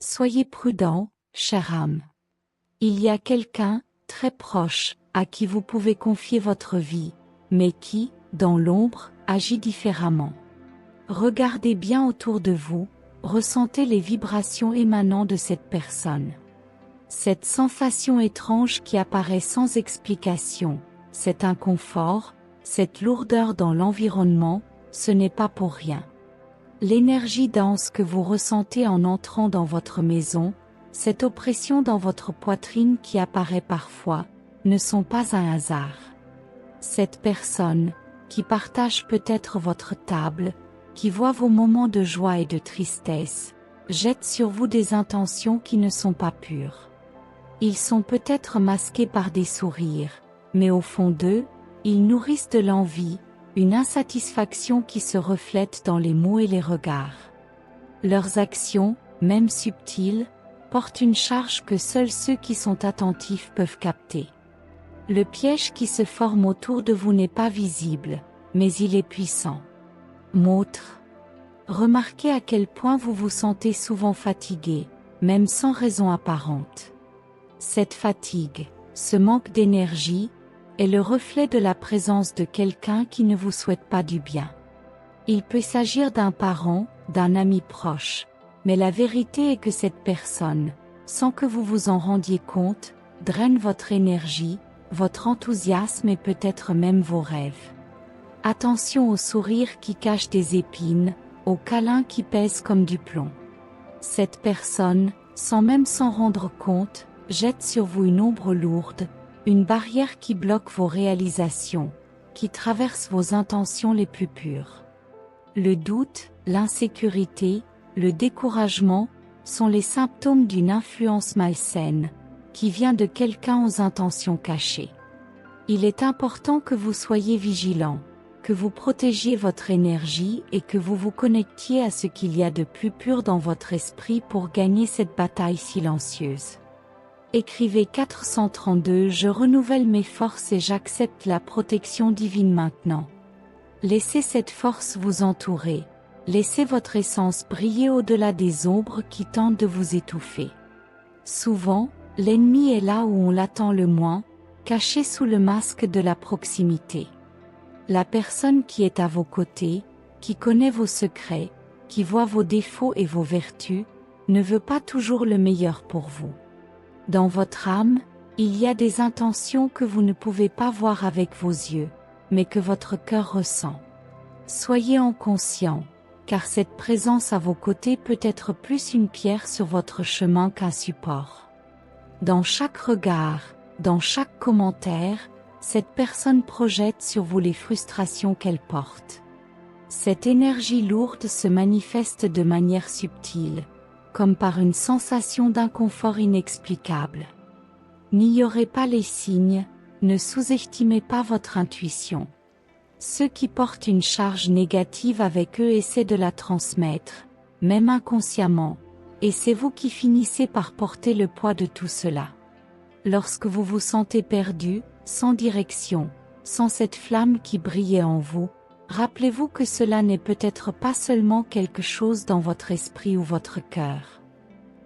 Soyez prudent, chère âme. Il y a quelqu'un, très proche, à qui vous pouvez confier votre vie, mais qui, dans l'ombre, agit différemment. Regardez bien autour de vous, ressentez les vibrations émanant de cette personne. Cette sensation étrange qui apparaît sans explication, cet inconfort, cette lourdeur dans l'environnement, ce n'est pas pour rien. L'énergie dense que vous ressentez en entrant dans votre maison, cette oppression dans votre poitrine qui apparaît parfois, ne sont pas un hasard. Cette personne, qui partage peut-être votre table, qui voit vos moments de joie et de tristesse, jette sur vous des intentions qui ne sont pas pures. Ils sont peut-être masqués par des sourires, mais au fond d'eux, ils nourrissent de l'envie, une insatisfaction qui se reflète dans les mots et les regards. Leurs actions, même subtiles, portent une charge que seuls ceux qui sont attentifs peuvent capter. Le piège qui se forme autour de vous n'est pas visible, mais il est puissant. Montre. Remarquez à quel point vous vous sentez souvent fatigué, même sans raison apparente. Cette fatigue, ce manque d'énergie, est le reflet de la présence de quelqu'un qui ne vous souhaite pas du bien. Il peut s'agir d'un parent, d'un ami proche, mais la vérité est que cette personne, sans que vous vous en rendiez compte, draine votre énergie, votre enthousiasme et peut-être même vos rêves. Attention aux sourires qui cachent des épines, aux câlins qui pèsent comme du plomb. Cette personne, sans même s'en rendre compte, jette sur vous une ombre lourde, une barrière qui bloque vos réalisations, qui traverse vos intentions les plus pures. Le doute, l'insécurité, le découragement sont les symptômes d'une influence malsaine, qui vient de quelqu'un aux intentions cachées. Il est important que vous soyez vigilant, que vous protégiez votre énergie et que vous vous connectiez à ce qu'il y a de plus pur dans votre esprit pour gagner cette bataille silencieuse. Écrivez 432 « Je renouvelle mes forces et j'accepte la protection divine maintenant ». Laissez cette force vous entourer, laissez votre essence briller au-delà des ombres qui tentent de vous étouffer. Souvent, l'ennemi est là où on l'attend le moins, caché sous le masque de la proximité. La personne qui est à vos côtés, qui connaît vos secrets, qui voit vos défauts et vos vertus, ne veut pas toujours le meilleur pour vous. Dans votre âme, il y a des intentions que vous ne pouvez pas voir avec vos yeux, mais que votre cœur ressent. Soyez en conscient, car cette présence à vos côtés peut être plus une pierre sur votre chemin qu'un support. Dans chaque regard, dans chaque commentaire, cette personne projette sur vous les frustrations qu'elle porte. Cette énergie lourde se manifeste de manière subtile, comme par une sensation d'inconfort inexplicable. N'ignorez pas les signes, ne sous-estimez pas votre intuition. Ceux qui portent une charge négative avec eux essaient de la transmettre, même inconsciemment, et c'est vous qui finissez par porter le poids de tout cela. Lorsque vous vous sentez perdu, sans direction, sans cette flamme qui brillait en vous, rappelez-vous que cela n'est peut-être pas seulement quelque chose dans votre esprit ou votre cœur.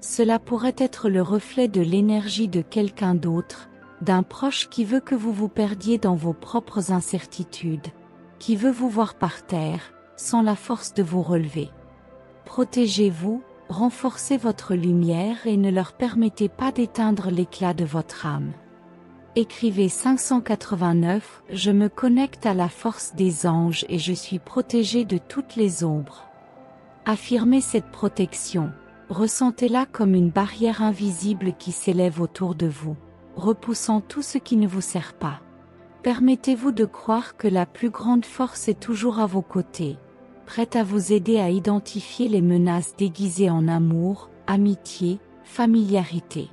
Cela pourrait être le reflet de l'énergie de quelqu'un d'autre, d'un proche qui veut que vous vous perdiez dans vos propres incertitudes, qui veut vous voir par terre, sans la force de vous relever. Protégez-vous, renforcez votre lumière et ne leur permettez pas d'éteindre l'éclat de votre âme. Écrivez 589 « Je me connecte à la force des anges et je suis protégé de toutes les ombres ». Affirmez cette protection, ressentez-la comme une barrière invisible qui s'élève autour de vous, repoussant tout ce qui ne vous sert pas. Permettez-vous de croire que la plus grande force est toujours à vos côtés, prête à vous aider à identifier les menaces déguisées en amour, amitié, familiarité.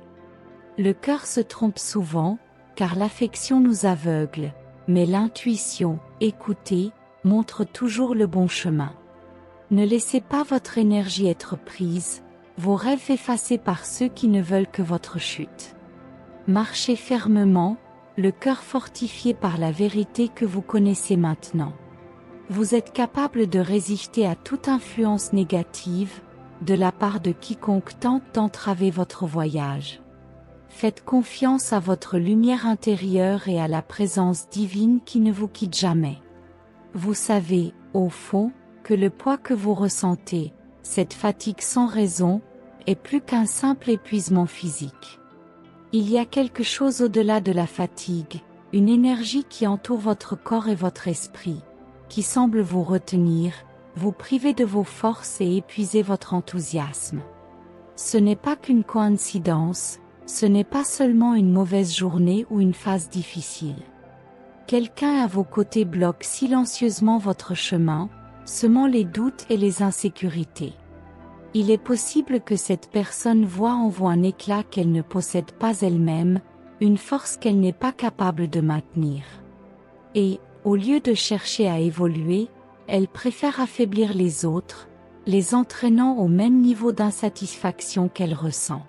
Le cœur se trompe souvent, car l'affection nous aveugle, mais l'intuition, écoutez, montre toujours le bon chemin. Ne laissez pas votre énergie être prise, vos rêves effacés par ceux qui ne veulent que votre chute. Marchez fermement, le cœur fortifié par la vérité que vous connaissez maintenant. Vous êtes capable de résister à toute influence négative, de la part de quiconque tente d'entraver votre voyage. Faites confiance à votre lumière intérieure et à la présence divine qui ne vous quitte jamais. Vous savez, au fond, que le poids que vous ressentez, cette fatigue sans raison, est plus qu'un simple épuisement physique. Il y a quelque chose au-delà de la fatigue, une énergie qui entoure votre corps et votre esprit, qui semble vous retenir, vous priver de vos forces et épuiser votre enthousiasme. Ce n'est pas qu'une coïncidence, ce n'est pas seulement une mauvaise journée ou une phase difficile. Quelqu'un à vos côtés bloque silencieusement votre chemin, semant les doutes et les insécurités. Il est possible que cette personne voie en vous un éclat qu'elle ne possède pas elle-même, une force qu'elle n'est pas capable de maintenir. Et, au lieu de chercher à évoluer, elle préfère affaiblir les autres, les entraînant au même niveau d'insatisfaction qu'elle ressent.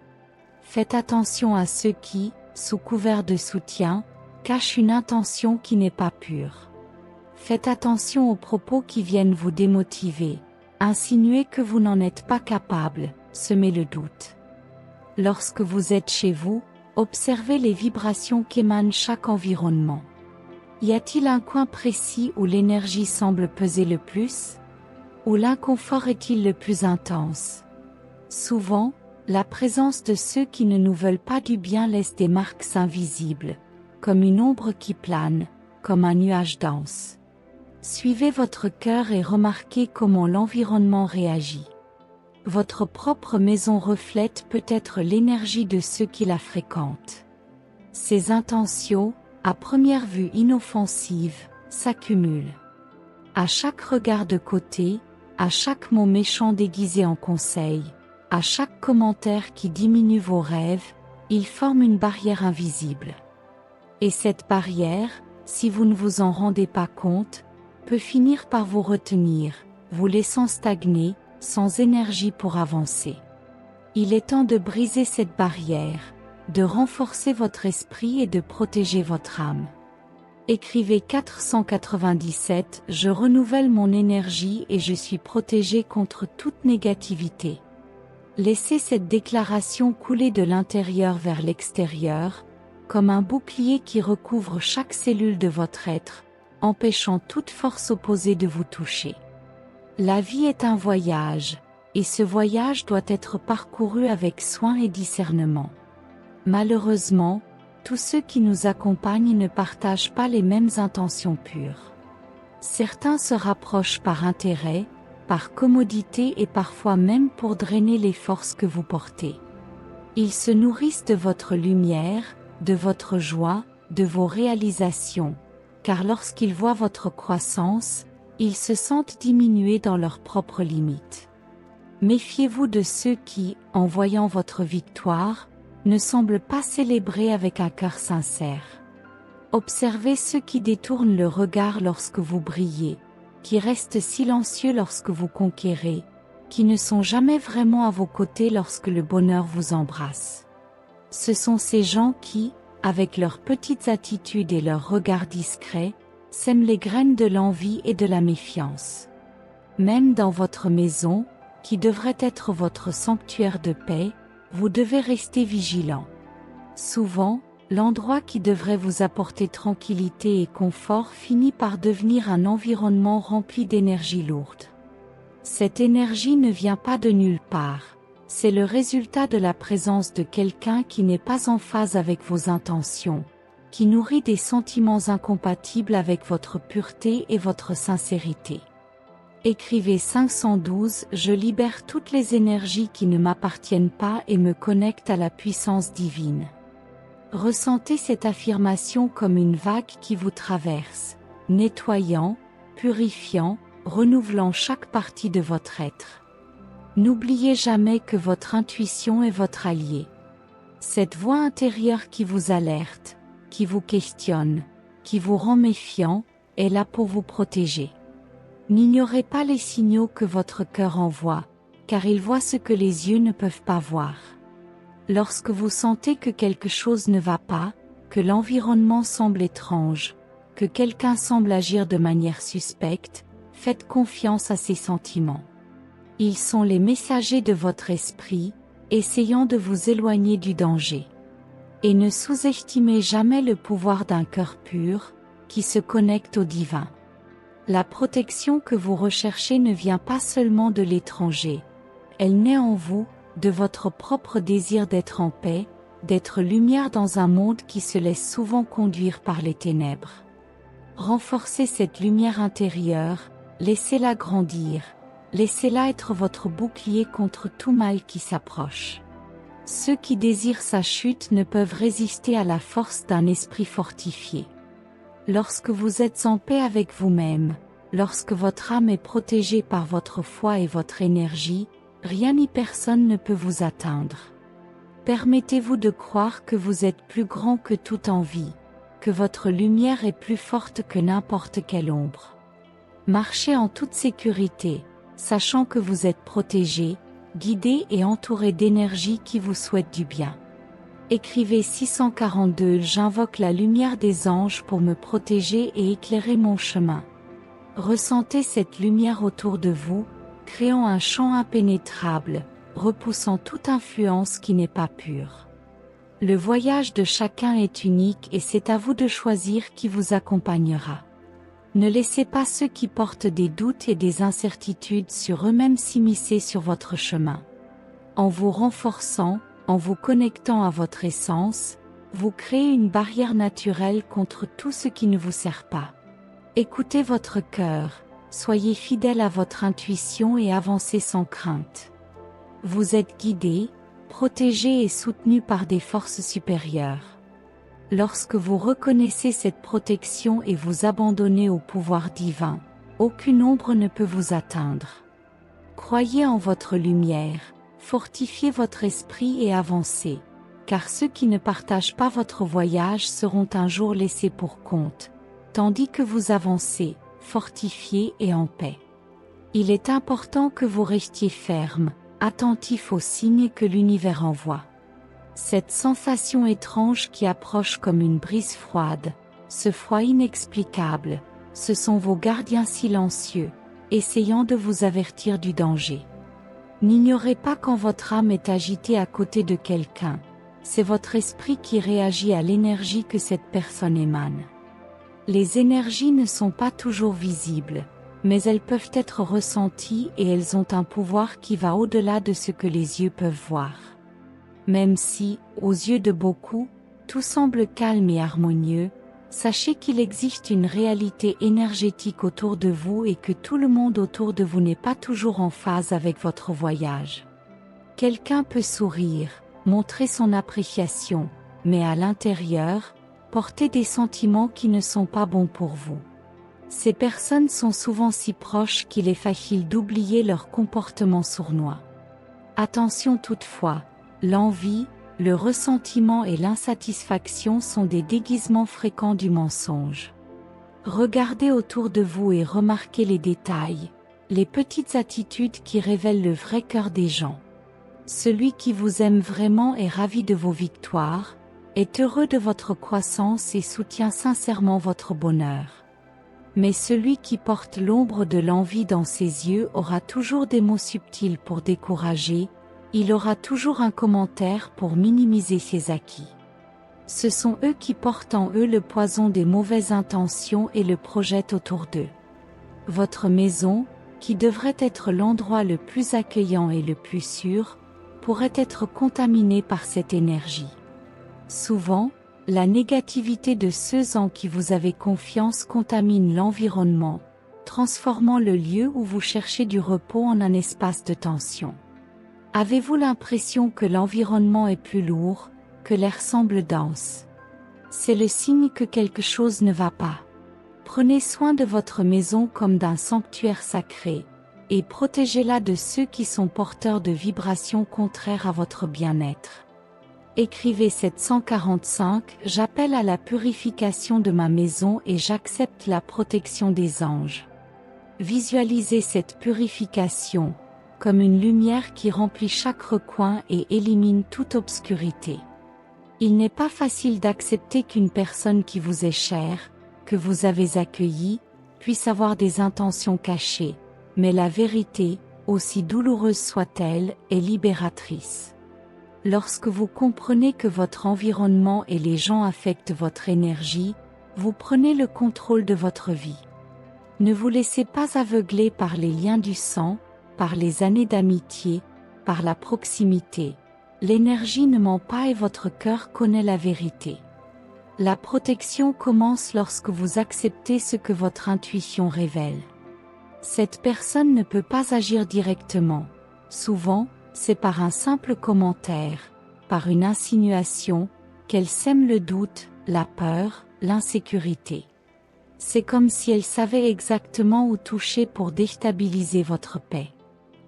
Faites attention à ceux qui, sous couvert de soutien, cachent une intention qui n'est pas pure. Faites attention aux propos qui viennent vous démotiver, insinuer que vous n'en êtes pas capable, semer le doute. Lorsque vous êtes chez vous, observez les vibrations qu'émane chaque environnement. Y a-t-il un coin précis où l'énergie semble peser le plus? Où l'inconfort est-il le plus intense? Souvent, la présence de ceux qui ne nous veulent pas du bien laisse des marques invisibles, comme une ombre qui plane, comme un nuage dense. Suivez votre cœur et remarquez comment l'environnement réagit. Votre propre maison reflète peut-être l'énergie de ceux qui la fréquentent. Ces intentions, à première vue inoffensives, s'accumulent. À chaque regard de côté, à chaque mot méchant déguisé en conseil, à chaque commentaire qui diminue vos rêves, ils forment une barrière invisible. Et cette barrière, si vous ne vous en rendez pas compte, peut finir par vous retenir, vous laissant stagner, sans énergie pour avancer. Il est temps de briser cette barrière, de renforcer votre esprit et de protéger votre âme. Écrivez 497 « Je renouvelle mon énergie et je suis protégé contre toute négativité ». Laissez cette déclaration couler de l'intérieur vers l'extérieur, comme un bouclier qui recouvre chaque cellule de votre être, empêchant toute force opposée de vous toucher. La vie est un voyage, et ce voyage doit être parcouru avec soin et discernement. Malheureusement, tous ceux qui nous accompagnent ne partagent pas les mêmes intentions pures. Certains se rapprochent par intérêt, par commodité et parfois même pour drainer les forces que vous portez. Ils se nourrissent de votre lumière, de votre joie, de vos réalisations, car lorsqu'ils voient votre croissance, ils se sentent diminués dans leurs propres limites. Méfiez-vous de ceux qui, en voyant votre victoire, ne semblent pas célébrer avec un cœur sincère. Observez ceux qui détournent le regard lorsque vous brillez, qui restent silencieux lorsque vous conquérez, qui ne sont jamais vraiment à vos côtés lorsque le bonheur vous embrasse. Ce sont ces gens qui, avec leurs petites attitudes et leurs regards discrets, sèment les graines de l'envie et de la méfiance. Même dans votre maison, qui devrait être votre sanctuaire de paix, vous devez rester vigilant. Souvent, l'endroit qui devrait vous apporter tranquillité et confort finit par devenir un environnement rempli d'énergie lourde. Cette énergie ne vient pas de nulle part. C'est le résultat de la présence de quelqu'un qui n'est pas en phase avec vos intentions, qui nourrit des sentiments incompatibles avec votre pureté et votre sincérité. Écrivez 512 « Je libère toutes les énergies qui ne m'appartiennent pas et me connecte à la puissance divine ». Ressentez cette affirmation comme une vague qui vous traverse, nettoyant, purifiant, renouvelant chaque partie de votre être. N'oubliez jamais que votre intuition est votre allié. Cette voix intérieure qui vous alerte, qui vous questionne, qui vous rend méfiant, est là pour vous protéger. N'ignorez pas les signaux que votre cœur envoie, car il voit ce que les yeux ne peuvent pas voir. Lorsque vous sentez que quelque chose ne va pas, que l'environnement semble étrange, que quelqu'un semble agir de manière suspecte, faites confiance à ces sentiments. Ils sont les messagers de votre esprit, essayant de vous éloigner du danger. Et ne sous-estimez jamais le pouvoir d'un cœur pur, qui se connecte au divin. La protection que vous recherchez ne vient pas seulement de l'étranger. Elle naît en vous, de votre propre désir d'être en paix, d'être lumière dans un monde qui se laisse souvent conduire par les ténèbres. Renforcez cette lumière intérieure, laissez-la grandir, laissez-la être votre bouclier contre tout mal qui s'approche. Ceux qui désirent sa chute ne peuvent résister à la force d'un esprit fortifié. Lorsque vous êtes en paix avec vous-même, lorsque votre âme est protégée par votre foi et votre énergie, rien ni personne ne peut vous atteindre. Permettez-vous de croire que vous êtes plus grand que toute envie, que votre lumière est plus forte que n'importe quelle ombre. Marchez en toute sécurité, sachant que vous êtes protégé, guidé et entouré d'énergie qui vous souhaite du bien. Écrivez 642 « J'invoque la lumière des anges pour me protéger et éclairer mon chemin ». Ressentez cette lumière autour de vous, créant un champ impénétrable, repoussant toute influence qui n'est pas pure. Le voyage de chacun est unique et c'est à vous de choisir qui vous accompagnera. Ne laissez pas ceux qui portent des doutes et des incertitudes sur eux-mêmes s'immiscer sur votre chemin. En vous renforçant, en vous connectant à votre essence, vous créez une barrière naturelle contre tout ce qui ne vous sert pas. Écoutez votre cœur, soyez fidèle à votre intuition et avancez sans crainte. Vous êtes guidé, protégé et soutenu par des forces supérieures. Lorsque vous reconnaissez cette protection et vous abandonnez au pouvoir divin, aucune ombre ne peut vous atteindre. Croyez en votre lumière, fortifiez votre esprit et avancez, car ceux qui ne partagent pas votre voyage seront un jour laissés pour compte, tandis que vous avancez, fortifiés et en paix. Il est important que vous restiez ferme, attentif aux signes que l'univers envoie. Cette sensation étrange qui approche comme une brise froide, ce froid inexplicable, ce sont vos gardiens silencieux, essayant de vous avertir du danger. N'ignorez pas quand votre âme est agitée à côté de quelqu'un, c'est votre esprit qui réagit à l'énergie que cette personne émane. Les énergies ne sont pas toujours visibles, mais elles peuvent être ressenties et elles ont un pouvoir qui va au-delà de ce que les yeux peuvent voir. Même si, aux yeux de beaucoup, tout semble calme et harmonieux, sachez qu'il existe une réalité énergétique autour de vous et que tout le monde autour de vous n'est pas toujours en phase avec votre voyage. Quelqu'un peut sourire, montrer son appréciation, mais à l'intérieur, porter des sentiments qui ne sont pas bons pour vous. Ces personnes sont souvent si proches qu'il est facile d'oublier leur comportement sournois. Attention toutefois, l'envie, le ressentiment et l'insatisfaction sont des déguisements fréquents du mensonge. Regardez autour de vous et remarquez les détails, les petites attitudes qui révèlent le vrai cœur des gens. Celui qui vous aime vraiment est ravi de vos victoires, est heureux de votre croissance et soutient sincèrement votre bonheur. Mais celui qui porte l'ombre de l'envie dans ses yeux aura toujours des mots subtils pour décourager, il aura toujours un commentaire pour minimiser ses acquis. Ce sont eux qui portent en eux le poison des mauvaises intentions et le projettent autour d'eux. Votre maison, qui devrait être l'endroit le plus accueillant et le plus sûr, pourrait être contaminée par cette énergie. Souvent, la négativité de ceux en qui vous avez confiance contamine l'environnement, transformant le lieu où vous cherchez du repos en un espace de tension. Avez-vous l'impression que l'environnement est plus lourd, que l'air semble dense? C'est le signe que quelque chose ne va pas. Prenez soin de votre maison comme d'un sanctuaire sacré, et protégez-la de ceux qui sont porteurs de vibrations contraires à votre bien-être. Écrivez 745 « J'appelle à la purification de ma maison et j'accepte la protection des anges ». Visualisez cette purification, comme une lumière qui remplit chaque recoin et élimine toute obscurité. Il n'est pas facile d'accepter qu'une personne qui vous est chère, que vous avez accueillie, puisse avoir des intentions cachées, mais la vérité, aussi douloureuse soit-elle, est libératrice. Lorsque vous comprenez que votre environnement et les gens affectent votre énergie, vous prenez le contrôle de votre vie. Ne vous laissez pas aveugler par les liens du sang, par les années d'amitié, par la proximité. L'énergie ne ment pas et votre cœur connaît la vérité. La protection commence lorsque vous acceptez ce que votre intuition révèle. Cette personne ne peut pas agir directement. Souvent, c'est par un simple commentaire, par une insinuation, qu'elle sème le doute, la peur, l'insécurité. C'est comme si elle savait exactement où toucher pour déstabiliser votre paix.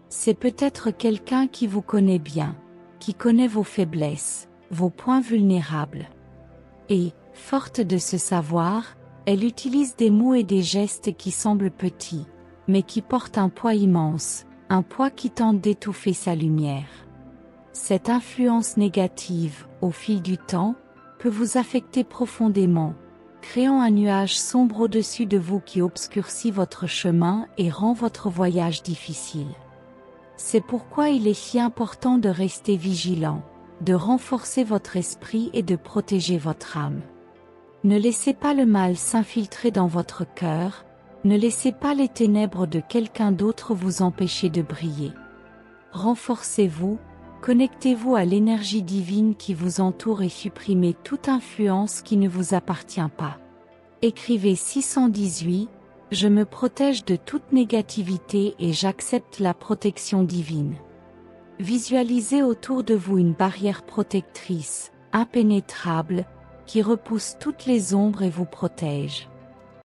C'est peut-être quelqu'un qui vous connaît bien, qui connaît vos faiblesses, vos points vulnérables. Et, forte de ce savoir, elle utilise des mots et des gestes qui semblent petits, mais qui portent un poids immense, un poids qui tente d'étouffer sa lumière. Cette influence négative, au fil du temps, peut vous affecter profondément, créant un nuage sombre au-dessus de vous qui obscurcit votre chemin et rend votre voyage difficile. C'est pourquoi il est si important de rester vigilant, de renforcer votre esprit et de protéger votre âme. Ne laissez pas le mal s'infiltrer dans votre cœur, ne laissez pas les ténèbres de quelqu'un d'autre vous empêcher de briller. Renforcez-vous, connectez-vous à l'énergie divine qui vous entoure et supprimez toute influence qui ne vous appartient pas. Écrivez 618, je me protège de toute négativité et j'accepte la protection divine. Visualisez autour de vous une barrière protectrice, impénétrable, qui repousse toutes les ombres et vous protège.